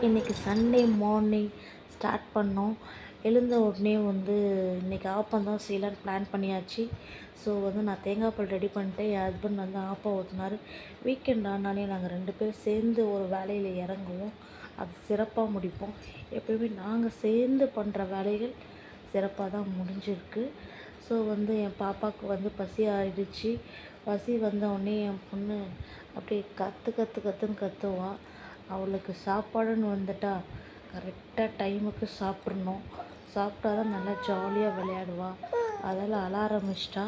இன்றைக்கி Sunday morning start பண்ணோம். எழுந்த உடனே இன்றைக்கி ஆப்பம் தான் செய்யலான்னு பிளான் பண்ணியாச்சு. ஸோ நான் தேங்காய் பால் ரெடி பண்ணிட்டு என் ஹஸ்பண்ட் ஆப்பம் ஊற்றினார். வீக்கெண்ட் ஆனாலே நாங்கள் 2 பேரும் சேர்ந்து ஒரு வேலையில் இறங்குவோம். அது சிறப்பாக முடிப்போம். எப்போயுமே நாங்கள் சேர்ந்து பண்ணுற வேலைகள் சிறப்பாக தான் முடிஞ்சிருக்கு. ஸோ என் பாப்பாவுக்கு பசி ஆயிடுச்சு. பசி வந்த உடனே என் பொண்ணு அப்படியே கற்றுன்னு கத்துவா. அவளுக்கு சாப்பாடுன்னு வந்துட்டா கரெக்டாக டைமுக்கு சாப்பிட்றணும். சாப்பிட்டா தான் நல்லா ஜாலியாக விளையாடுவா. அதில் அழ ஆரம்பிச்சிட்டா.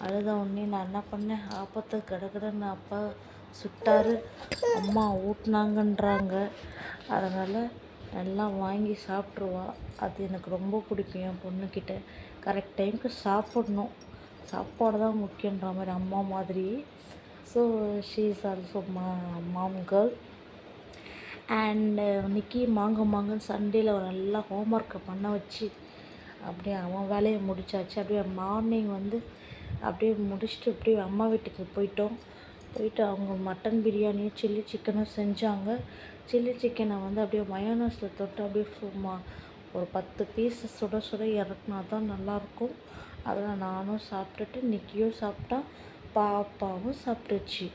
அழுத உடனே நான் என்ன பண்ணேன், ஆப்பத்தை கடகடன்னு அப்பா சுட்டார், அம்மா ஊட்டினாங்கன்றாங்க. அதனால் நல்லா வாங்கி சாப்பிட்ருவா. அது எனக்கு ரொம்ப பிடிக்கும். என் பொண்ணுக்கிட்ட கரெக்ட் டைமுக்கு சாப்பிட்ணும். சாப்பாடு தான் முக்கியன்ற மாதிரி அம்மா மாதிரி. So she is also mom girl. And இன்னைக்கு மாங்குன்னு சண்டேயில் நல்லா ஹோம்ஒர்க்கை பண்ண வச்சு அப்படியே அவன் வேலையை முடிச்சாச்சு. அப்படியே மார்னிங் அப்படியே முடிச்சுட்டு அப்படியே அம்மா வீட்டுக்கு போயிட்டு அவங்க மட்டன் பிரியாணியும் சில்லி சிக்கனும் செஞ்சாங்க. சில்லி சிக்கனை அப்படியே மயோனஸில் தொட்டு அப்படியே சும்மா ஒரு 10 பீஸ் சுட சுட இறக்குனா தான் நல்லாயிருக்கும். அதில் நானும் சாப்பிட்டுட்டு நிக்கியும் சாப்பிட்டா, பாப்பாவும் சாப்பிட்டுச்சு.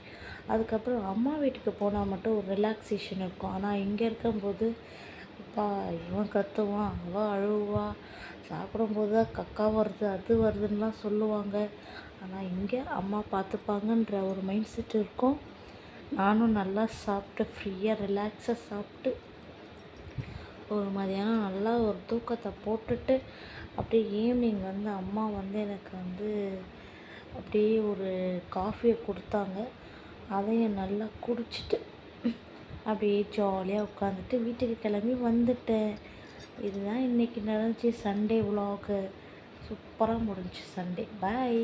அதுக்கப்புறம் அம்மா வீட்டுக்கு போனால் மட்டும் ஒரு ரிலாக்ஸேஷன் இருக்கும். ஆனால் இங்கே இருக்கும்போது அப்பா இவன் கத்துவான், அவள் அழுவா, சாப்பிடும்போது தான் கக்கா வருது அது வருதுன்னெலாம் சொல்லுவாங்க. ஆனால் இங்கே அம்மா பார்த்துப்பாங்கன்ற ஒரு மைண்ட் செட் இருக்கும். நானும் நல்லா சாப்பிட்டு ஃப்ரீயாக ரிலாக்ஸாக சாப்பிட்டு ஒரு மதியானம் நல்லா ஒரு தூக்கத்தை போட்டுட்டு அப்படியே ஈவினிங் அம்மா எனக்கு அப்படியே ஒரு காஃபியை கொடுத்தாங்க. அதையும் நல்லா குடிச்சிட்டு அப்படியே ஜாலியாக உட்காந்துட்டு வீட்டுக்கு கிளம்பி வந்துட்டேன். இதுதான் இன்றைக்கி நடந்துச்சு சண்டே விலாகு. சூப்பராக முடிஞ்சிச்சு சண்டே. பாய்.